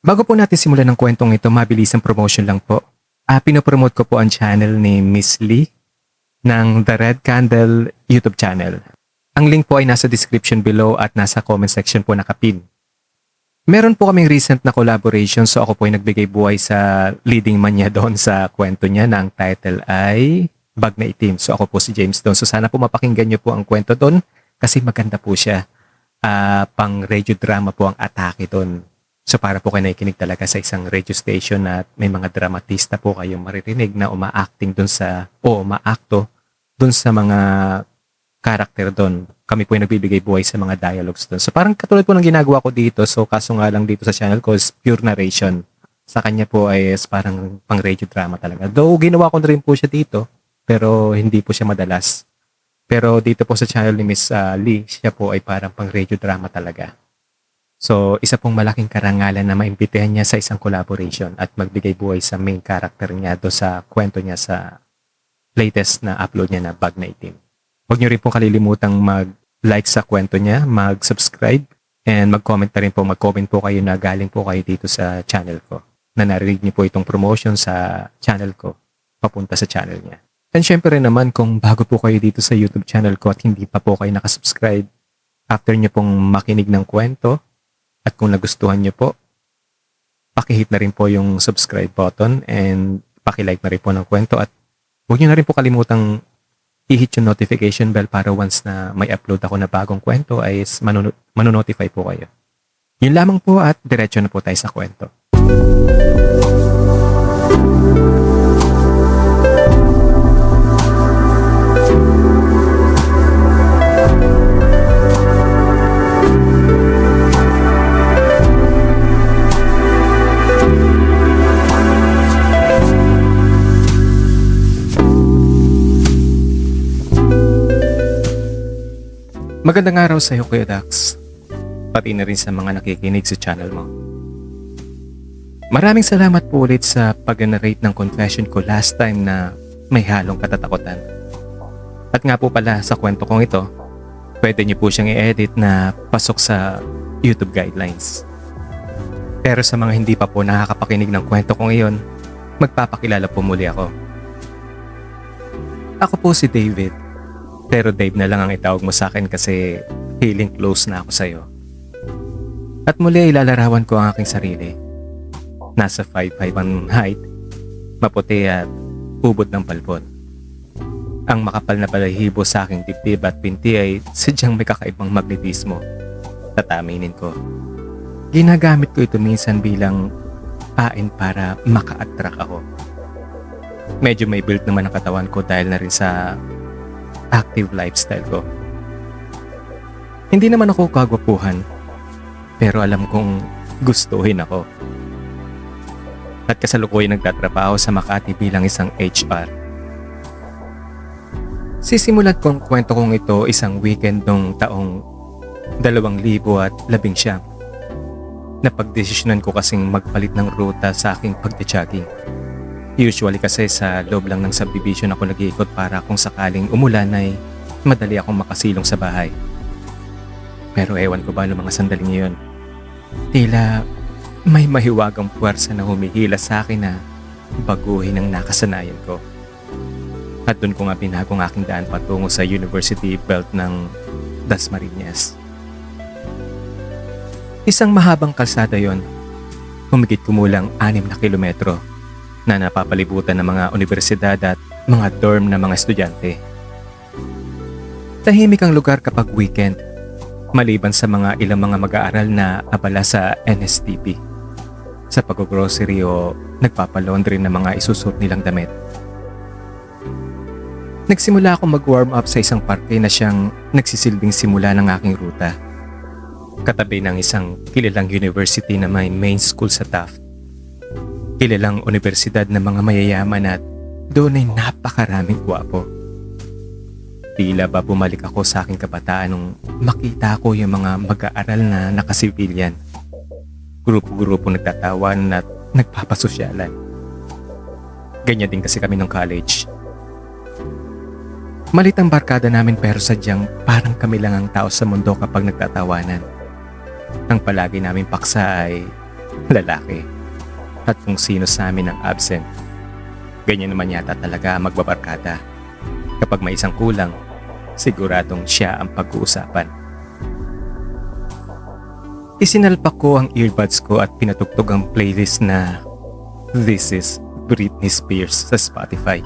Bago po natin simulan ng kwentong ito, mabilis ang promotion lang po. Pinopromote ko po ang channel ni Miss Lee ng The Red Candle YouTube channel. Ang link po ay nasa description below at nasa comment section po nakapin. Meron po kaming recent na collaboration, so ako po ay nagbigay buhay sa leading man niya doon sa kwento niya na ang title ay Bag na Itim. So ako po si James doon. So sana po mapakinggan niyo po ang kwento doon kasi maganda po siya. Pang radio drama po ang atake doon. So para po kayo nakikinig talaga sa isang radio station at may mga dramatista po kayong maririnig na uma-acting doon sa o uma-acto doon sa mga karakter doon. Kami po yung nagbibigay buhay sa mga dialogues doon. So parang katulad po ng ginagawa ko dito. So kaso nga lang dito sa channel ko is pure narration. Sa kanya po ay parang pang radio drama talaga. Though ginawa ko na rin po siya dito pero hindi po siya madalas. Pero dito po sa channel ni Miss Lee, siya po ay parang pang radio drama talaga. So, isa pong malaking karangalan na maimbitahan niya sa isang collaboration at magbigay buhay sa main character niya do sa kwento niya sa latest na upload niya na Bag na Itim. Huwag niyo rin pong kalilimutang mag-like sa kwento niya, mag-subscribe, and mag-comment na rin po. Mag-comment po kayo na galing po kayo dito sa channel ko. Na narinig niyo po itong promotion sa channel ko, papunta sa channel niya. And syempre naman kung bago po kayo dito sa YouTube channel ko at hindi pa po kayo nakasubscribe, after niyo pong makinig ng kwento, at kung nagustuhan nyo po, pakihit na rin po yung subscribe button and pakilike na rin po ng kwento at huwag nyo na rin po kalimutang i-hit yung notification bell para once na may upload ako na bagong kwento ay manonotify po kayo. Yun lamang po at diretso na po tayo sa kwento. Magandang araw sa iyo, Kuya Dax. Pati na rin sa mga nakikinig sa channel mo. Maraming salamat po ulit sa pag-narrate ng confession ko last time na may halong katatakutan. At nga po pala sa kwento kong ito, pwede niyo po siyang i-edit na pasok sa YouTube guidelines. Pero sa mga hindi pa po nakakapakinig ng kwento kong iyon, magpapakilala po muli ako. Ako po si David. Pero Dave na lang ang itawag mo sa akin kasi feeling close na ako sa'yo. At muli ay lalarawan ko ang aking sarili. Nasa 5'5" ang height, maputi at ubod ng palpon. Ang makapal na balahibo sa aking dibdib at pinti ay sadyang may kakaibang magnetismo. Tataminin ko. Ginagamit ko ito minsan bilang pain para maka-attract ako. Medyo may build naman ang katawan ko dahil na rin sa active lifestyle ko. Hindi naman ako kagwapuhan, pero alam kong gustuhin ako. At kasalukuyan nagtatrabaho sa Makati bilang isang HR. Sisimulan kong kwento kong ito isang weekend noong taong 2019. Napagdesisyonan ko kasing magpalit ng ruta sa aking pagde-jogging. Usually kasi sa loob lang ng subdivision ako nag-iikot para kung sakaling umulan ay madali akong makasilong sa bahay. Pero ewan ko ba noong mga sandaling iyon, tila may mahiwagang puwersa na humihila sa akin na baguhin ang nakasanayan ko. At doon ko nga binagong aking daan patungo sa University Belt ng Dasmariñas. Isang mahabang kalsada yon, humigit kumulang 6 na kilometro na napapalibutan ng mga universidad at mga dorm na mga estudyante. Tahimik ang lugar kapag weekend, maliban sa mga ilang mga mag-aaral na abala sa NSTP, sa pag-grocery o nagpapalaundry ng mga isusuot nilang damit. Nagsimula akong mag-warm up sa isang parke na siyang nagsisilbing simula ng aking ruta, katabi ng isang kilalang university na may main school sa Taft. Kilalang universidad ng mga mayayaman at doon ay napakaraming gwapo. Tila ba bumalik ako sa aking kabataan nung makita ko yung mga mag-aaral na nakasibilyan. Grupo-grupo nagtatawan at nagpapasosyalan. Ganyan din kasi kami nung college. Malit ang barkada namin pero sadyang parang kami lang ang tao sa mundo kapag nagtatawanan. Ang palagi namin paksa ay lalaki. At kung sino sa amin ang absent, ganyan naman yata talaga ang magbabarkada. Kapag may isang kulang, siguradong siya ang pag-uusapan. Isinalpak ko ang earbuds ko at pinatugtog ang playlist na This is Britney Spears sa Spotify.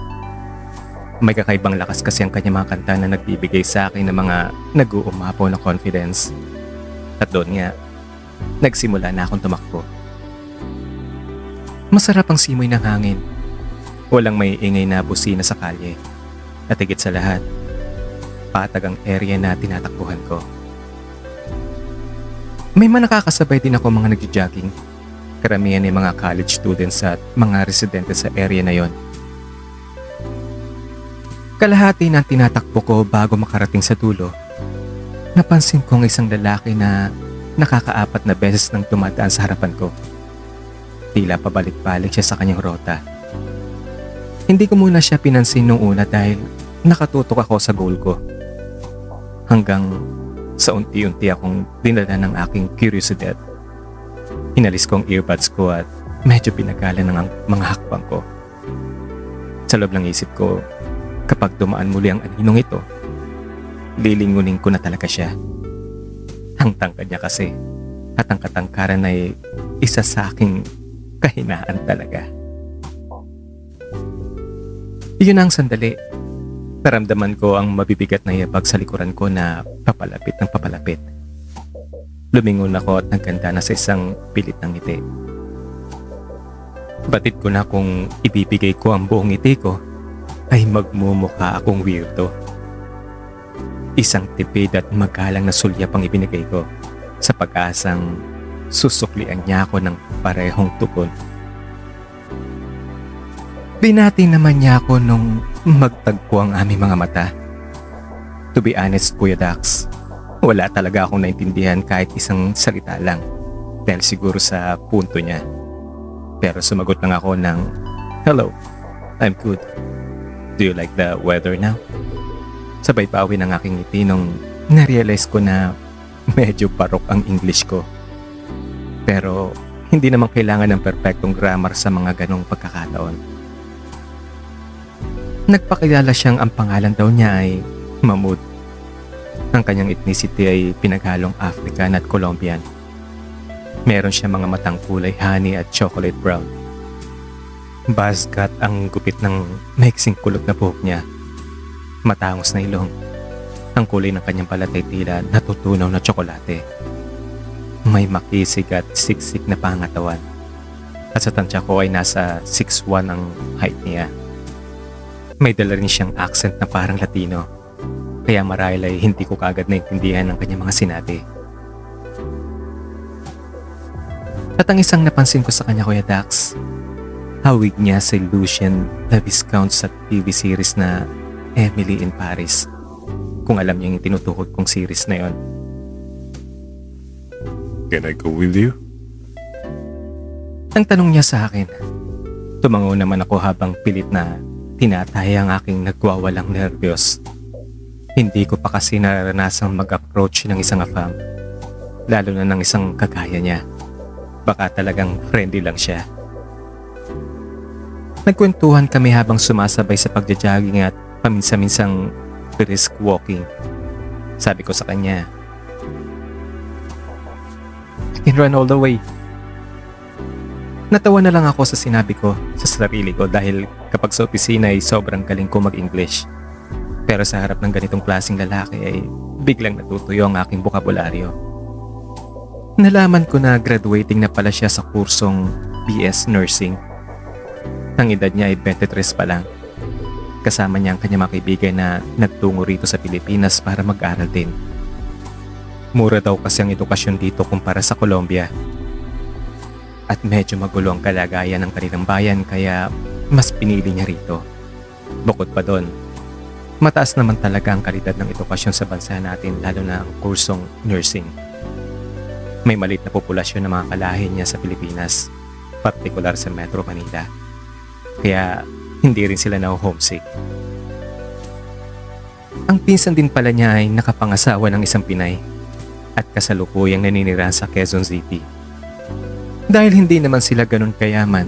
May kakaibang lakas kasi ang kanyang mga kanta na nagbibigay sa akin ng mga nag-uumapaw na confidence. At doon nga, nagsimula na akong tumakbo. Masarap ang simoy ng hangin. Walang may ingay na busina sa kalye. At higit sa lahat, patag ang area na tinatakbuhan ko. May mga nakakasabay din ako mga nagjo-jogging. Karamihan ay mga college students at mga residente sa area na yon. Kalahati ng tinatakbo ko bago makarating sa dulo, napansin kong isang lalaki na nakakaapat na beses nang dumadaan sa harapan ko. Tila pabalik-balik siya sa kanyang rota. Hindi ko muna siya pinansin nung una dahil nakatutok ako sa goal ko. Hanggang sa unti-unti akong dinala ng aking kuryosidad. Inalis ko ang earbuds ko at medyo pinagalan ng mga hakbang ko. Sa loob ng isip ko, kapag dumaan muli ang aninong ito, lilingunin ko na talaga siya. Ang tangkad niya kasi at ang katangkaran ay isa sa aking kahinaan talaga. Iyon ang sandali. Naramdaman ko ang mabibigat na yabag sa likuran ko na papalapit ng papalapit. Lumingon ako at nagkanta na sa isang pilit ng ngiti. Batid ko na kung ibibigay ko ang buong ngiti ko, ay magmumukha akong weirdo. Isang tipid at magalang na sulyap ang ibinigay ko sa pag-asang susuklian niya ako ng parehong tugon. Binati naman niya ako nung magtagpo ang aming mga mata. To be honest, Kuya Dax, wala talaga akong naintindihan kahit isang salita lang dahil siguro sa punto niya. Pero sumagot lang ako ng, "Hello, I'm good. Do you like the weather now?" Sabay bawi ng aking ngiti nung narealize ko na medyo barok ang English ko. Pero hindi naman kailangan ng perfectong grammar sa mga ganong pagkakataon. Nagpakilala siyang ang pangalan daw niya ay Mahmoud. Ang kanyang ethnicity ay pinaghalong African at Colombian. Meron siya mga matang kulay honey at chocolate brown. Basgat ang gupit ng maiksing kulot na buhok niya. Matangos na ilong. Ang kulay ng kanyang balat ay tila natutunaw na tsokolate. May makisig at siksik na pangatawan. At sa tansya ko ay nasa 6'1" ang height niya. May dala rin siyang accent na parang Latino. Kaya marahil ay hindi ko kaagad naintindihan ang kanyang mga sinabi. At ang isang napansin ko sa kanya, Kuya Dax, hawig niya si Lucien na Viscount sa TV series na Emily in Paris. Kung alam niya yung tinutukod kong series na yon. Can I go with you? Ang tanong niya sa akin. Tumango naman ako habang pilit na tinataya ang aking nagwawalang nervyos. Hindi ko pa kasi naranasang mag-approach ng isang afam. Lalo na ng isang kagaya niya. Baka talagang friendly lang siya. Nagkwentuhan kami habang sumasabay sa pagja-jogging at paminsan-minsang brisk walking. Sabi ko sa kanya, "I can run all the way." Natawa na lang ako sa sinabi ko sa sarili ko dahil kapag sa opisina ay sobrang galing ko mag-English. Pero sa harap ng ganitong klaseng lalaki ay biglang natutuyo ang aking bokabularyo. Nalaman ko na graduating na pala siya sa kursong BS Nursing. Ang edad niya ay 23 pa lang. Kasama niya ang kanyang mga kaibigan na nagtungo rito sa Pilipinas para mag-aral din. Mura daw kasi ang edukasyon dito kumpara sa Colombia. At medyo magulo ang kalagayan ng kanilang bayan kaya mas pinili niya rito. Bukod pa doon, mataas naman talaga ang kalidad ng edukasyon sa bansa natin lalo na ang kursong nursing. May maliit na populasyon ng mga kalahin niya sa Pilipinas, partikular sa Metro Manila. Kaya hindi rin sila na-homesick. Ang pinsan din pala niya ay nakapangasawa ng isang Pinay at kasalukuyang naninirahan sa Quezon City. Dahil hindi naman sila ganun kayaman,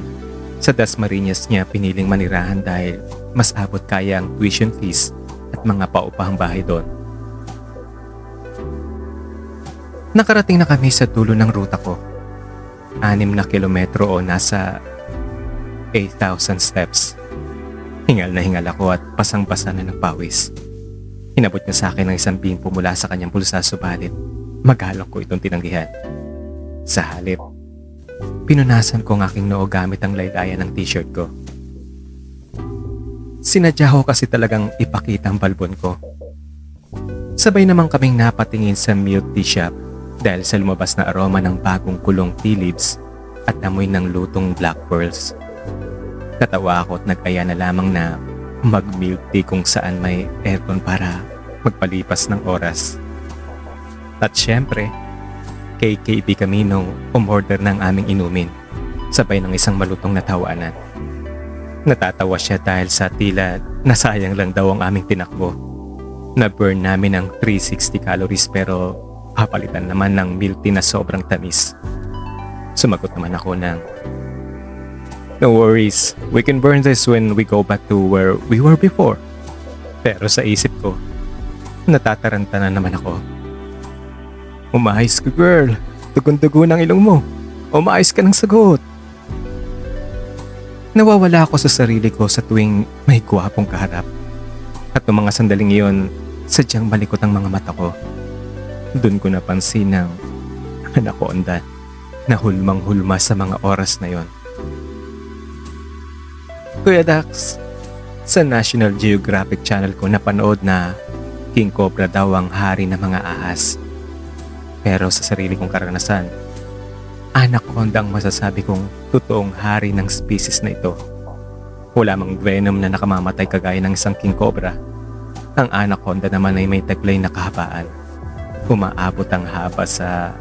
sa Dasmariñas niya piniling manirahan dahil mas abot kaya ang tuition fees at mga paupahang bahay doon. Nakarating na kami sa dulo ng ruta ko. 6 na kilometro o nasa 8,000 steps. Hingal na hingal ako at pasang-basa na ng pawis. Hinabot niya sa akin ng isang bimpo mula sa kanyang bulsa, subalit magalok ko itong tinanggihan. Sa halip, pinunasan ko ang aking noo gamit ang laylayan ng t-shirt ko. Sinadya ko kasi talagang ipakita ang balbon ko. Sabay naman kaming napatingin sa milk tea shop dahil sa lumabas na aroma ng bagong kulong tea leaves at amoy ng lutong black pearls. Natawa ako at nag-aya na lamang na mag-milk tea kung saan may aircon para magpalipas ng oras. At syempre, KKB kami nung umorder ng aming inumin, sabay ng isang malutong na tawanan. Natatawa siya dahil sa tila nasayang lang daw ang aming tinakbo. Na-burn namin ang 360 calories pero papalitan naman ng milk tea na sobrang tamis. Sumagot naman ako ng, "No worries, we can burn this when we go back to where we were before." Pero sa isip ko, natataranta na naman ako. "Umayos ka, girl. Tugon-tugon ang ilong mo. Umayos ka ng sagot." Nawawala ako sa sarili ko sa tuwing may gwapong kaharap. At noong mga sandaling iyon, sadyang malikot ang mga mata ko. Doon ko napansin ng anaconda na hulmang-hulma sa mga oras na yon. Kuya Dax, sa National Geographic Channel ko napanood na King Cobra daw ang hari ng mga ahas. Pero sa sarili kong karanasan, anaconda ang masasabi kong totoong hari ng species na ito. Wala mang venom na nakamamatay kagaya ng isang king cobra. Ang anaconda naman ay may taglay na kahabaan. Umaabot ang haba sa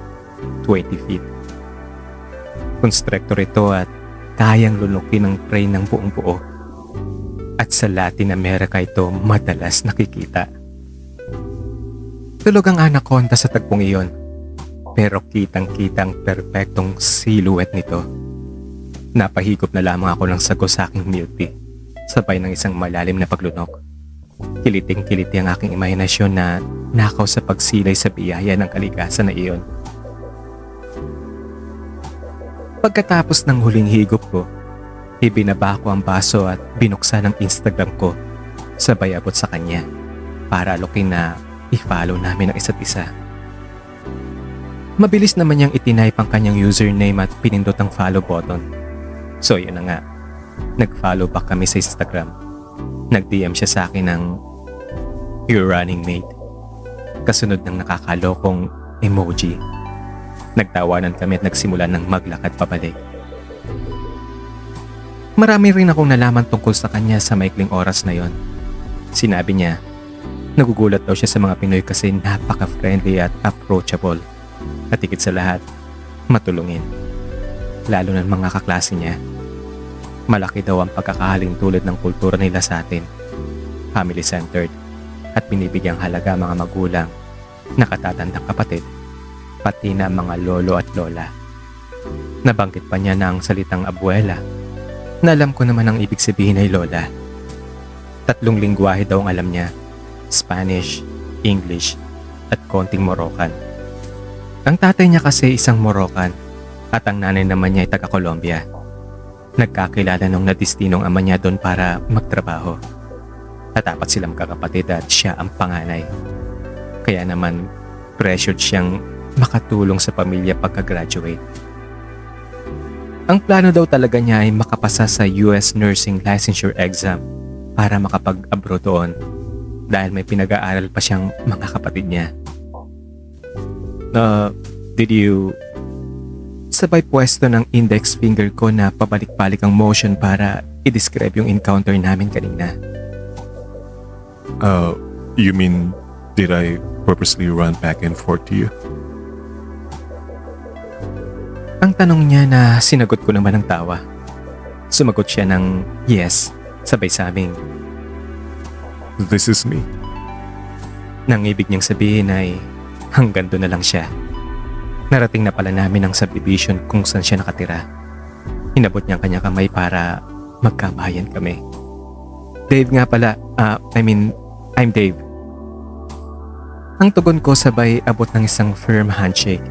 20 feet. Constrictor ito at kayang lunukin ng prey ng buong buo. At sa Latin America ito madalas nakikita. Tulog ang anaconda sa tagpong iyon. Pero kitang-kitang perpektong silhouette nito. Napahigop na lamang ako ng sago sa aking milk tea, sabay ng isang malalim na paglunok. Kiliting-kiliti ang aking imahinasyon na nakaw sa pagsilay sa biyaya ng kalikasan na iyon. Pagkatapos ng huling higop ko, ibinaba ko ang baso at binuksan ang Instagram ko, sabay abot sa kanya para alokin na i-follow namin ang isa't isa. Mabilis naman niyang itinaype ang kanyang username at pinindot ang follow button. So yun na nga, nag-follow back kami sa Instagram. Nag-DM siya sa akin ng "Your running mate." Kasunod ng nakakalokong emoji. Nagtawanan kami at nagsimula ng maglakad pabalik. Marami rin akong nalaman tungkol sa kanya sa maikling oras na yon. Sinabi niya, nagugulat daw siya sa mga Pinoy kasi napaka-friendly at approachable. At higit sa lahat, matulungin. Lalo ng mga kaklase niya. Malaki daw ang pagkakahaling tulad ng kultura nila sa atin. Family-centered at binibigyang halaga mga magulang, nakatatandang kapatid, pati na mga lolo at lola. Nabanggit pa niya na ang salitang abuela, na alam ko naman ang ibig sabihin ay lola. 3 lingwahe daw ang alam niya, Spanish, English, at konting Moroccan. Ang tatay niya kasi isang Moroccan at ang nanay naman niya ay taga-Colombia. Nagkakilala nung nadistinong ama niya doon para magtrabaho. At apat silang kakapatid at siya ang panganay. Kaya naman pressured siyang makatulong sa pamilya pagka-graduate. Ang plano daw talaga niya ay makapasa sa US Nursing Licensure Exam para makapag-abroad doon dahil may pinag-aaral pa siyang mga kapatid niya. Did you... Sabay pwesto ng index finger ko na pabalik-balik ang motion para i-describe yung encounter namin kanina. You mean, did I purposely run back and forth to you? Ang tanong niya na sinagot ko naman ng tawa. Sumagot siya ng yes, sabay sabing, This is me. nang ibig niyang sabihin ay hanggang doon na lang siya. Narating na pala namin ang subdivision kung saan siya nakatira. Inabot niya ang kanyang kamay para magkabayan kami. Dave nga pala, I'm Dave. Ang tugon ko sabay abot ng isang firm handshake.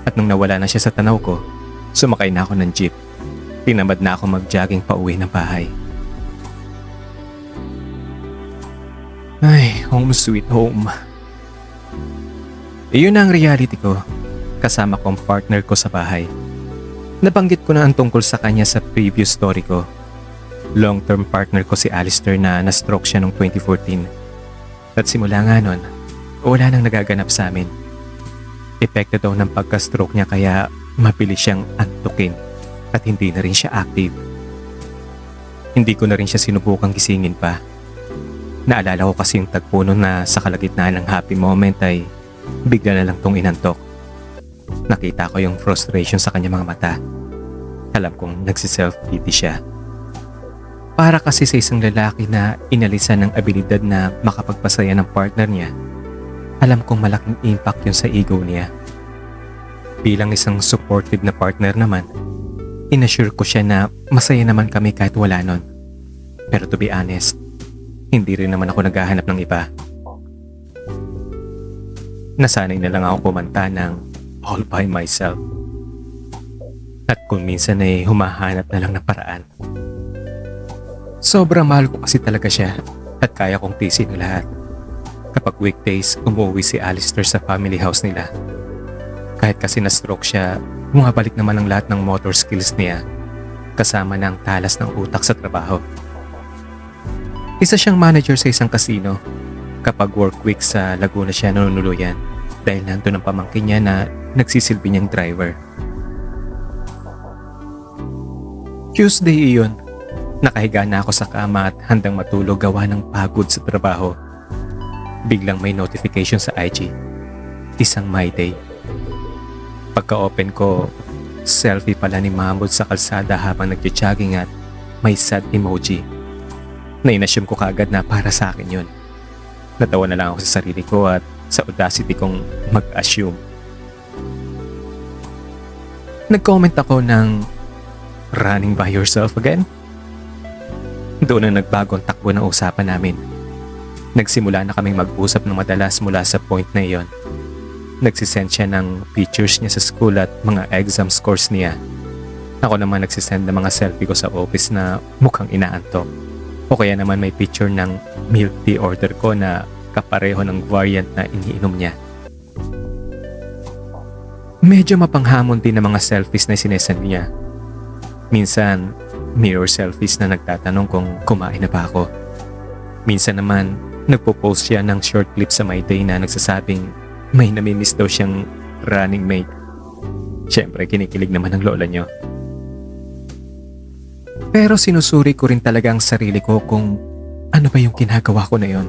At nung nawala na siya sa tanaw ko, sumakay na ako ng jeep. Tinamad na ako mag-jogging pa uwi ng bahay. Ay, home sweet home. Iyon na ang reality ko, kasama ko ang partner ko sa bahay. Nabanggit ko na ang tungkol sa kanya sa previous story ko. Long-term partner ko si Alistair na na-stroke siya noong 2014. At simula nga nun, wala nang nagaganap sa amin. Epekto daw ng pagka-stroke niya kaya mabilis siyang antukin at hindi na rin siya active. Hindi ko na rin siya sinubukang gisingin pa. Naalala ko kasi yung tagpo nun na sa kalagitnaan ng happy moment ay bigla na lang tong inantok. Nakita ko yung frustration sa kanyang mga mata. Alam kong nagsi-self-pity siya. Para kasi sa isang lalaki na inalisan ng abilidad na makapagpasaya ng partner niya, alam kong malaking impact yun sa ego niya. Bilang isang supportive na partner naman, inassure ko siya na masaya naman kami kahit wala nun. Pero to be honest, hindi rin naman ako naghahanap ng iba. Nasanay na lang ako kumanta ng all by myself. At kung minsan ay humahanap na lang ng paraan. Sobrang mahal ko kasi talaga siya at kaya kong tiisin ang lahat. Kapag weekdays, umuwi si Alistair sa family house nila. Kahit kasi na-stroke siya, bumabalik naman ang lahat ng motor skills niya kasama ng talas ng utak sa trabaho. Isa siyang manager sa isang casino. Kapag work week sa Laguna siya nanunuluyan dahil nandun ang pamangkin niya na nagsisilbi niyang driver. Tuesday iyon, nakahiga na ako sa kama at handang matulog gawa ng pagod sa trabaho. Biglang may notification sa IG. Isang my day. Pagka-open ko, selfie pala ni Mahmoud sa kalsada habang nag-jogging at may sad emoji. Nainassume ko kaagad na para sa akin yun. Natawa na lang ako sa sarili ko at sa audacity kong mag-assume. Nag-comment ako ng running by yourself again? Doon na nagbago ang takbo ng usapan namin. Nagsimula na kaming mag-usap ng madalas mula sa point na iyon. Nagsisend siya ng pictures niya sa school at mga exam scores niya. Ako naman nagsisend ng mga selfie ko sa office na mukhang inaantok. O kaya naman may picture ng milk tea order ko na kapareho ng variant na iniinom niya. Medyo mapanghamon din ang mga selfies na sinesend niya. Minsan, mirror selfies na nagtatanong kung kumain na ba ako. Minsan naman, nagpo-post siya ng short clip sa my day na nagsasabing may namimiss daw siyang running mate. Siyempre, kinikilig naman ang lola niyo. Pero sinusuri ko rin talaga ang sarili ko kung ano ba yung ginagawa ko na yon.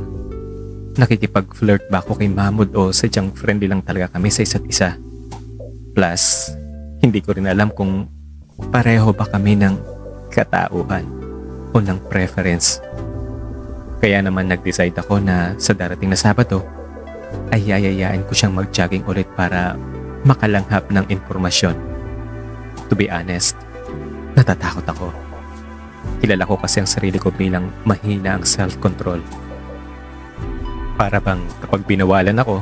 Nakikipag-flirt ba ako kay Mahmoud o sadyang friendly lang talaga kami sa isa't isa? Plus, hindi ko rin alam kung pareho ba kami ng katauhan o ng preference. Kaya naman nag-decide ako na sa darating na Sabado ay yayayain ko siyang mag-jogging ulit para makalanghap ng impormasyon. To be honest, natatakot ako. Kilala ko kasi ang sarili ko bilang mahina ang self-control. Para bang kapag binawalan ako,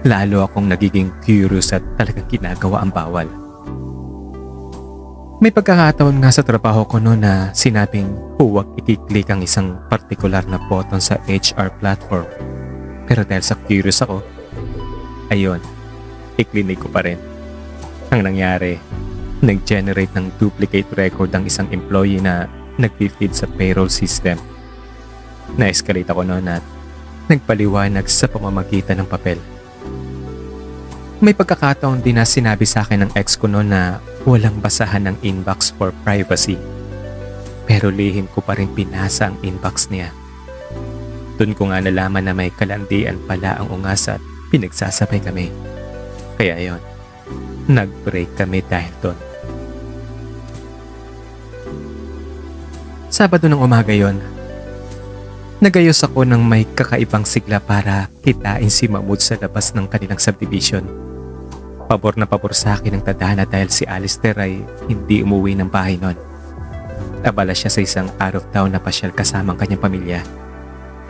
lalo akong nagiging curious at talagang ginagawa ang bawal. May pagkakataon nga sa trabaho ko noon na sinabing huwag i-click ang isang partikular na button sa HR platform. Pero dahil sa curious ako, ayun, i-click ko pa rin. Ang nangyari, nag-generate ng duplicate record ang isang employee na nag-feed sa payroll system. Na-escalate ako noon at nagpaliwanag sa pamamagitan ng papel. May pagkakataon din na sinabi sa akin ng ex ko noon na walang basahan ng inbox for privacy. Pero lihim ko pa rin pinasa ang inbox niya. Doon ko nga nalaman na may kalandian pala ang ungas at pinagsasabay kami. Kaya yon, nag-break kami dahil doon. Sabado ng umaga yon, nagayos ako ng may kakaibang sigla para kitain si Mahmoud sa labas ng kanilang subdivision. Pabor na pabor sa akin ang tadhana dahil si Alistair ay hindi umuwi ng bahay noon. Abala siya sa isang out of town na pasyal kasama ang kanyang pamilya.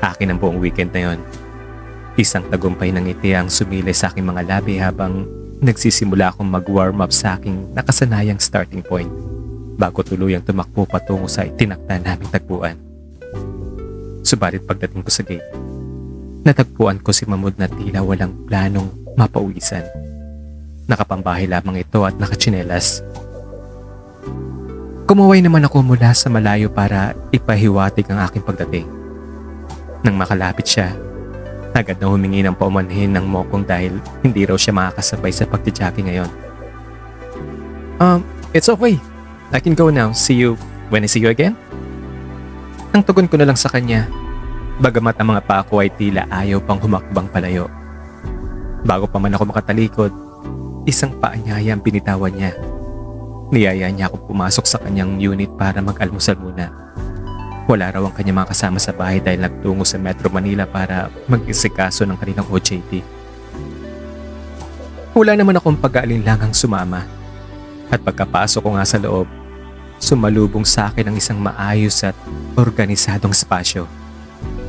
Akin ang buong weekend na yon. Isang tagumpay ng ngiti ang sumilay sa aking mga labi habang nagsisimula akong mag-warm up sa aking nakasanayang starting point bago tuluyang tumakbo patungo sa itinakda naming tagpuan. Subalit pagdating ko sa gate, natagpuan ko si Mahmoud na tila walang planong mapauwisan. Nakapambahay lamang ito at nakatsinelas. Kumuway naman ako mula sa malayo para ipahiwatig ang aking pagdating. Nang makalapit siya, agad na humingi ng paumanhin ng mokong dahil hindi raw siya makakasabay sa pagtitiyaki ngayon. It's okay. I can go now. See you when I see you again. Ang tugon ko na lang sa kanya, bagamat ang mga paa ko ay tila ayaw pang humakbang palayo. Bago pa man ako makatalikod, isang paanyaya ang binitawan niya. Niyaya niya ako pumasok sa kanyang unit para mag-almusal muna. Wala raw ang kanyang mga kasama sa bahay dahil nagtungo sa Metro Manila para mag-isikaso ng kanilang OJT. Wala naman akong pag-aalinlangang sumama. At pagkapasok ko nga sa loob, sumalubong sa akin ang isang maayos at organisadong espasyo.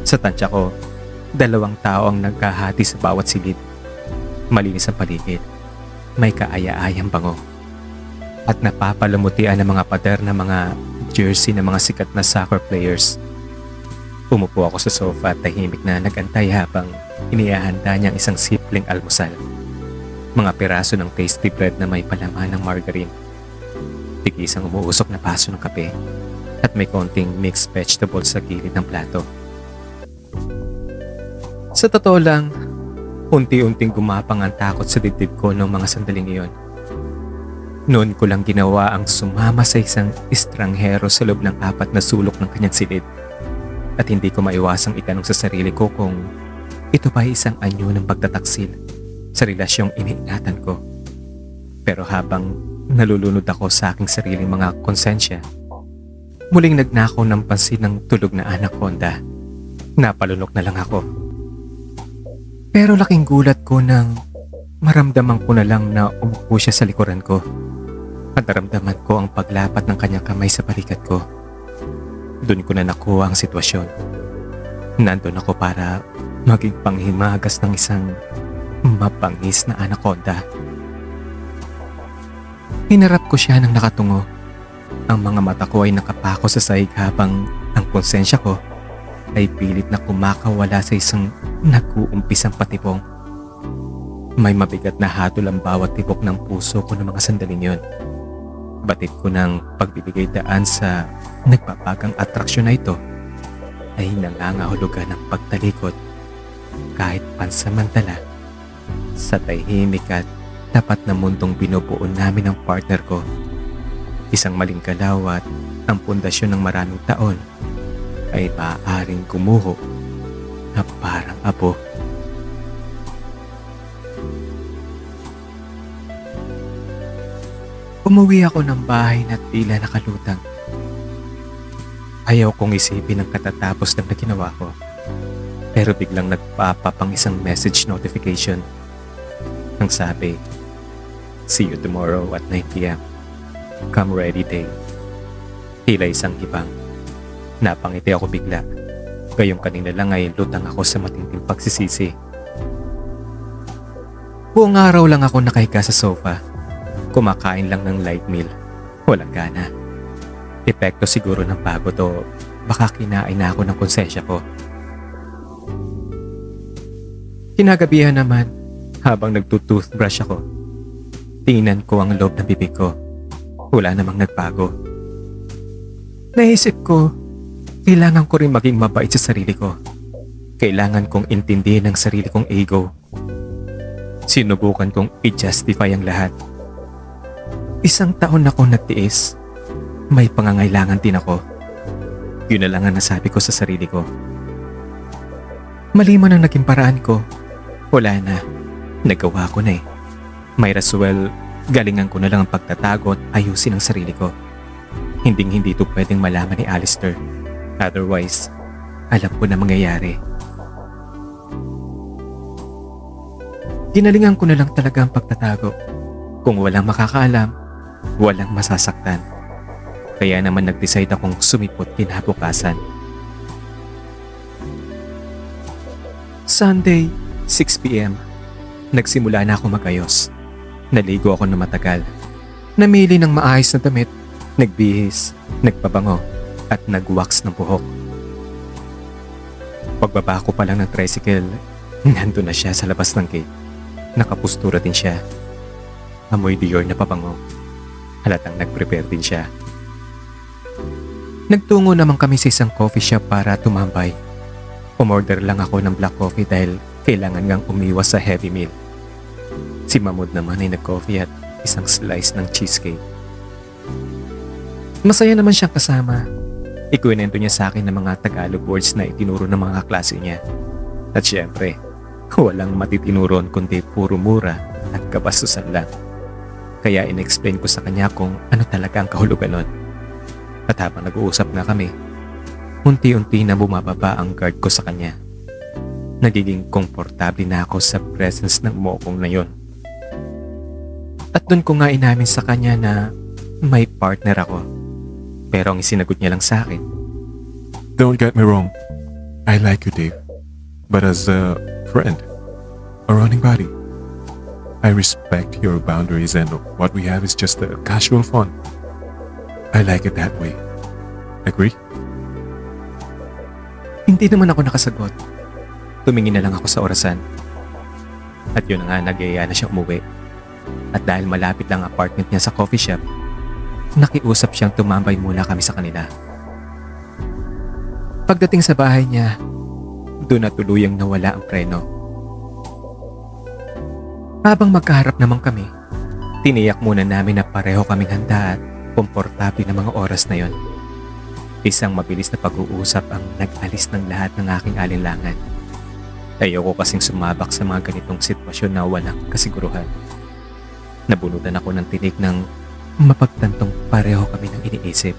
Sa tansya ko, 2 tao ang nagkahati sa bawat silid. Malinis ang paligid. May kaaya-ayang bango. At napapalamutian ng mga pader na mga jersey ng mga sikat na soccer players. Umupo ako sa sofa at tahimik na nagantay habang inihahanda niya ang isang simpleng almusal. Mga piraso ng tasty bread na may palaman ng margarine. Tigisang umuusok na paso ng kape at may konting mixed vegetables sa gilid ng plato. Sa totoo lang, unti-unting gumapang ang takot sa dibdib ko noong mga sandaling iyon. Noon ko lang ginawa ang sumama sa isang estranghero sa loob ng 4 na sulok ng kanyang silid. At hindi ko maiwasang itanong sa sarili ko kung ito ba ay isang anyo ng pagtataksil sa relasyong iniingatan ko. Pero habang nalulunod ako sa aking sariling mga konsensya, muling nagnakaw ng pansin ng tulog na anaconda. Napalunok na lang ako. Pero laking gulat ko nang maramdaman ko na lang na umupo siya sa likuran ko. At naramdaman ko ang paglapat ng kanyang kamay sa balikat ko. Doon ko na nakuha ang sitwasyon. Nandun ako para maging panghimagas ng isang mapangis na anaconda. Hinarap ko siya ng nakatungo. Ang mga mata ko ay nakapako sa sahig habang ang konsensya ko ay pilit na kumakawala sa isang nag-uumpisang patibong. May mabigat na hatol ang bawat tibok ng puso ko ng mga sandaling yun. Batid ko ng pagbibigay daan sa nagpapagang atraksyon na ito ay nangangahulugan ng pagtalikod kahit pansamantala sa tahimik at tapat na mundong binubuo namin ng partner ko. Isang maling galaw at ang pundasyon ng maraming taon ay maaaring gumuho na parang abo. Umuwi ako ng bahay na tila nakalutang. Ayaw kong isipin ang katatapos ng ginawa ko. Pero biglang nagpapapang isang message notification. Ang sabi, "See you tomorrow at 9 p.m. Come ready, Dave." Tila isang hibang. Napangiti ako bigla. Gayong kanina lang ay lutang ako sa matinding pagsisisi. Buong araw lang ako nakahiga sa sofa. Kumakain lang ng light meal. Walang gana. Epekto siguro ng pagod o baka kinain na ako ng konsensya ko. Kinagabihan naman, habang nagtutoothbrush ako, tingnan ko ang loob ng bibig ko. Wala namang nagbago. Naisip ko, kailangan ko rin maging mabait sa sarili ko. Kailangan kong intindihin ang sarili kong ego. Sinubukan kong i-justify ang lahat. 1 taon na akong nagtiis. May pangangailangan din ako. Yun na lang ang nasabi ko sa sarili ko. Mali man ang naging paraan ko. Wala na. Nagawa ko na eh. Might as well, galingan ko na lang ang pagtatago at ayusin ang sarili ko. Hinding-hindi ito pwedeng malaman ni Alistair. Otherwise, alam ko na mangyayari. Ginalingan ko na lang talaga ang pagtatago. Kung walang makakaalam, walang masasaktan. Kaya naman nag-decide akong sumipot kinabukasan. Sunday, 6 p.m. Nagsimula na ako magayos. Naligo ako ng matagal. Namili ng maayos na damit, nagbihis, nagpabango, at nagwax ng buhok. Pagbaba ko pa lang ng tricycle, nandun na siya sa labas ng gate. Nakapustura din siya. Amoy Dior na pabango. Halatang nag-prepare din siya. Nagtungo naman kami sa isang coffee shop para tumambay. Umorder lang ako ng black coffee dahil kailangan ngang umiwas sa heavy meal. Si Mahmoud naman ay nag-coffee at isang slice ng cheesecake. Masaya naman siyang kasama. Ikuwento niya sa akin ng mga Tagalog words na itinuro ng mga klase niya. At syempre, walang matitinuron kundi puro mura at kabastusan lang. Kaya in-explain ko sa kanya kung ano talaga ang kahulugan nun. At habang nag-uusap na kami, unti-unti na bumababa ang guard ko sa kanya. Nagiging komportable na ako sa presence ng mokong na yon. At doon ko nga inamin sa kanya na may partner ako. Pero ang isinagot niya lang sa akin, Don't get me wrong. I like you, Dave. But as a friend, a running buddy, I respect your boundaries and what we have is just a casual fun. I like it that way. Agree? Hindi naman ako nakasagot. Tumingin na lang ako sa orasan. At yun na nga, nag-iaya na siya umuwi. At dahil malapit lang ang apartment niya sa coffee shop, nakiusap siyang tumambay muna kami sa kanila. Pagdating sa bahay niya, doon na tuluyang nawala ang preno. Habang magkaharap naman kami, tiniyak muna namin na pareho kaming handa at komportable na mga oras na yon. Isang mabilis na pag-uusap ang nag-alis ng lahat ng aking alinlangan. Ayoko kasing sumabak sa mga ganitong sitwasyon na walang kasiguruhan. Nabunutan ako ng tinig ng mapagtantong pareho kami ng iniisip.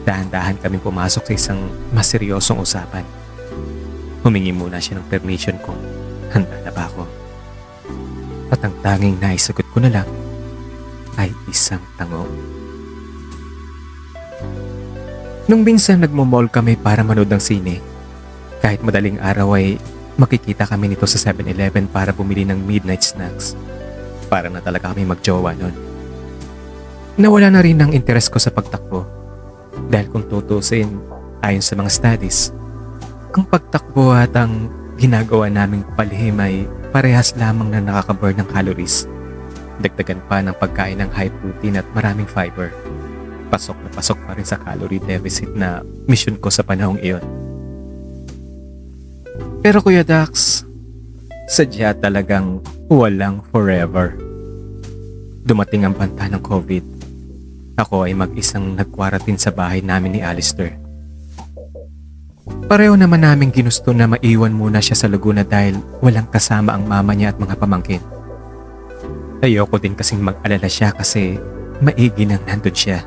Dahan-dahan kaming pumasok sa isang mas seryosong usapan. Humingi muna siya ng permission kung handa na ba ako. At ang tanging naisagot ko na lang ay isang tango. Nung minsan nagmo-mall kami para manood ng sine, kahit madaling araw ay makikita kami nito sa 7-Eleven para bumili ng midnight snacks. Para na talaga kami magjowa nun. Nawala na rin ang interes ko sa pagtakbo dahil kung tutusin ayon sa mga studies, ang pagtakbo at ang ginagawa naming palihim ay parehas lamang na nakaka-burn ng calories. Dagdagan pa ng pagkain ng high protein at maraming fiber. Pasok na pasok pa rin sa calorie deficit na mission ko sa panahong iyon. Pero Kuya Dax, sadya talagang walang forever. Dumating ang banta ng COVID. Ako ay mag-isang nag-quarantine sa bahay namin ni Alistair. Pareho naman namin ginusto na maiwan muna siya sa Laguna dahil walang kasama ang mama niya at mga pamangkin. Ayoko din kasing mag-alala siya kasi maigi nang nandun siya.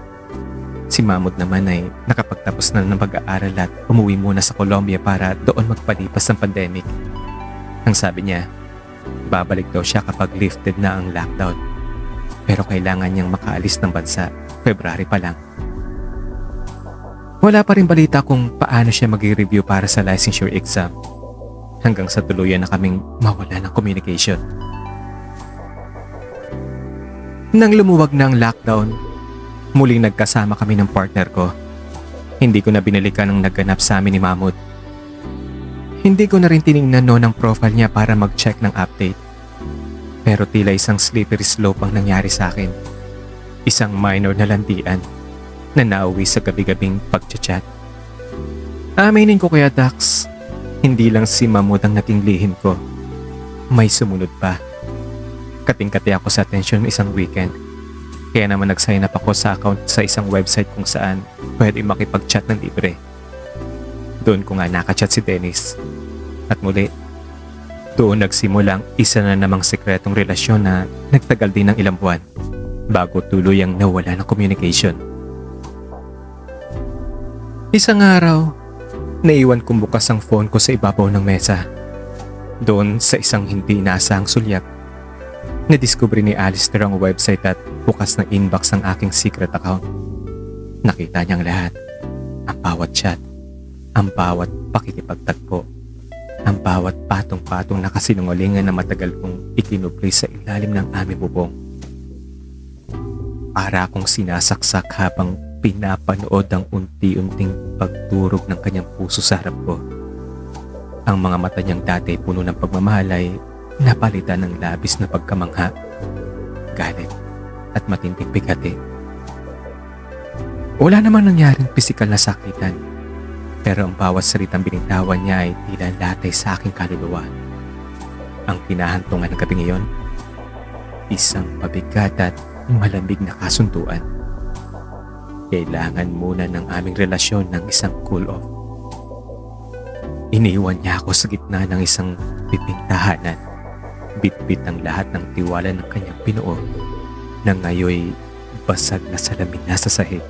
Si Mahmoud naman ay nakapagtapos na ng pag-aaral at umuwi muna sa Colombia para doon magpalipas ng pandemic. Ang sabi niya, babalik daw siya kapag lifted na ang lockdown. Pero kailangan niyang makaalis ng bansa, February pa lang. Wala pa rin balita kung paano siya mag-review para sa licensure exam. Hanggang sa tuluyan na kaming mawala ng communication. Nang lumuwag na ang lockdown, muling nagkasama kami ng partner ko. Hindi ko na binalikan ang nagganap sa amin ni Mahmoud. Hindi ko na rin tinignan noon ang profile niya para mag-check ng update. Pero tila isang slippery slope ang nangyari sa akin. Isang minor na landian na nauwi sa gabi-gabing pag-chat. Aminin ko Kuya Dax, hindi lang si Mahmoud ang naging lihim ko. May sumunod pa. Kating-kati ako sa atensyon isang weekend. Kaya naman nag-sign up ako sa account sa isang website kung saan pwede makipag-chat ng libre. Doon ko nga nakachat si Dennis. At muli, doon nagsimula ang isa na namang sekretong relasyon na nagtagal din ng ilang buwan bago tuluyang nawala ng communication. Isang araw, naiwan kong bukas ang phone ko sa ibabaw ng mesa. Doon sa isang hindi inaasahang sulyap, Nadiskubre ni Alistair ang website at bukas ng inbox ng aking secret account. Nakita niyang lahat. Ang bawat chat, ang bawat pakikipagtagpo, ang bawat patong-patong na kasinungalingan na matagal kong ikinubli sa ilalim ng aming bubong. Para akong sinasaksak habang pinapanood ang unti-unting pagdurog ng kanyang puso sa harap ko. Ang mga mata niyang dati puno ng pagmamahal ay napalitan ng labis na pagkamangha, galit at matinding bigati. Wala namang nangyaring pisikal na sakitan, pero ang bawat salitang binitawan niya ay tila latay sa aking kaluluwa. Ang pinahantungan ng gabing iyon, isang mabigat at malamig na kasunduan. Kailangan muna ng aming relasyon ng isang cool-off. Iniwan niya ako sa gitna ng isang piping tahanan. Bit-bit ang lahat ng tiwala ng kanyang binuo na ngayoy basag na salamin na sa sahig.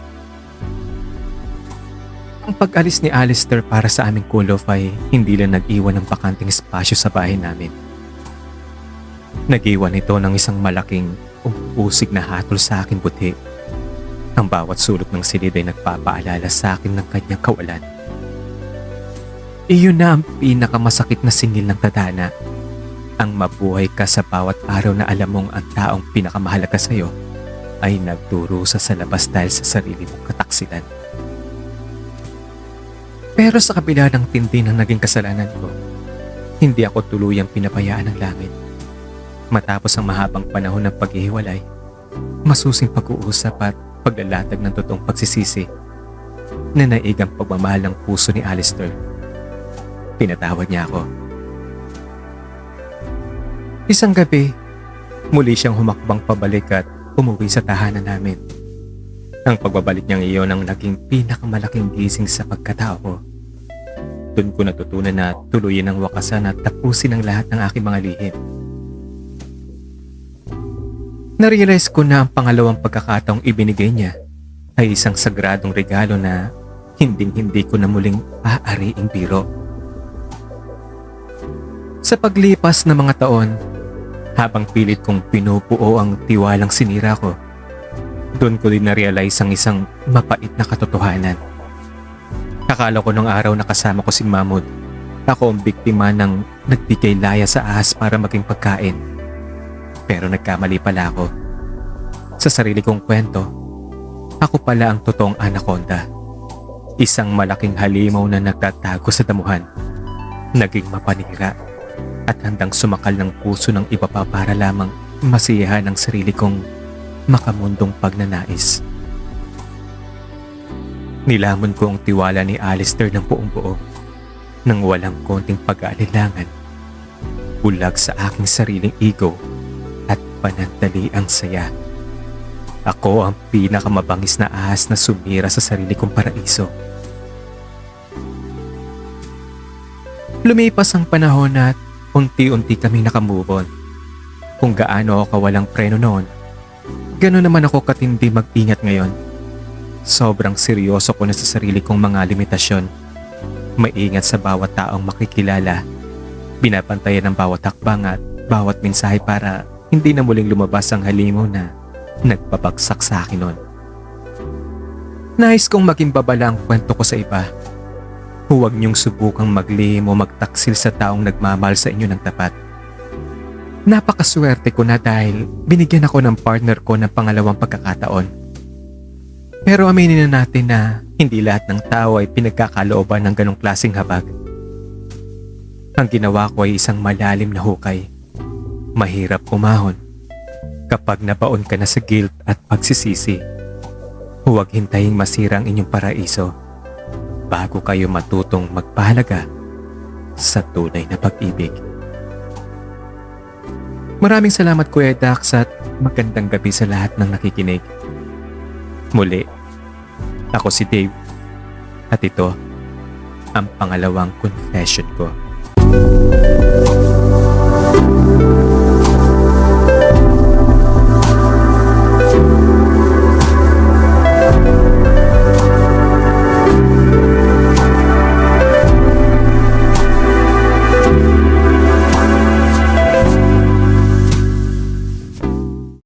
Ang pag-alis ni Alistair para sa aming cool-off ay hindi lang nag-iwan ng bakanting espasyo sa bahay namin. Nag-iwan ito ng isang malaking usig na hatol sa aking buti. Ang bawat sulok ng silid ay nagpapaalala sa akin ng kanyang kawalan. Iyon na ang pinakamasakit na singil ng tadhana. Ang mabuhay ka sa bawat araw na alam mong ang taong pinakamahalaga sa iyo ay nagdurusa sa labas dahil sa sarili mong kataksilan. Pero sa kabila ng tindi ng naging kasalanan ko, hindi ako tuluyang pinabayaan ng langit. Matapos ang mahabang panahon ng paghihiwalay, masusing pag-uusap at paglalatag ng totoong pagsisisi, nanaig ang pagmamahal ng puso ni Alistair. Pinatawad niya ako. Isang gabi, muli siyang humakbang pabalik at umuwi sa tahanan namin. Ang pagbabalik niyang iyon ang naging pinakamalaking gising sa pagkatao ko. Doon ko natutunan na tuluyin ang wakasan at tapusin ang lahat ng aking mga lihim. Narealize ko na ang pangalawang pagkakataong ibinigay niya ay isang sagradong regalo na hinding-hindi ko na muling aariing biro. Sa paglipas ng mga taon, habang pilit kong pinupuo ang tiwalang sinira ko, doon ko din na-realize ang isang mapait na katotohanan. Akala ko nung araw na kasama ko si Mahmoud, ako ang biktima ng nagbigay laya sa ahas para maging pagkain. Pero nagkamali pala ako. Sa sarili kong kwento, ako pala ang totoong anaconda. Isang malaking halimaw na nagtatago sa damuhan. Naging mapanira at handang sumakal ng puso ng iba pa para lamang masiyahan ang sarili kong makamundong pagnanais. Nilamon ko ang tiwala ni Alistair ng buong buo nang walang konting pag-aalilangan. Bulag sa aking sariling ego at panandali ang saya. Ako ang pinakamabangis na ahas na sumira sa sarili kong paraiso. Lumipas ang panahon at unti-unti kaming nakamove on. Kung gaano ako kawalang preno noon, gano'n naman ako katindi mag-ingat ngayon. Sobrang seryoso ko na sa sarili kong mga limitasyon. Maingat sa bawat taong makikilala. Binabantayan ang bawat hakbang at bawat mensahe para hindi na muling lumabas ang halimaw na nagpabagsak sa akin noon. Nais kong maging babala ang kwento ko sa iba. Huwag niyong subukang maglihim o magtaksil sa taong nagmamahal sa inyo ng tapat. Napakaswerte ko na dahil binigyan ako ng partner ko ng pangalawang pagkakataon. Pero aminin na natin na hindi lahat ng tao ay pinagkakalooban ng ganong klaseng habag. Ang ginawa ko ay isang malalim na hukay. Mahirap umahon. Kapag nabaon ka na sa guilt at pagsisisi, huwag hintaying masira ang inyong paraiso bago kayo matutong magpahalaga sa tunay na pag-ibig. Maraming salamat Kuya Dax at magandang gabi sa lahat ng nakikinig. Muli, ako si Dave at ito ang pangalawang confession ko.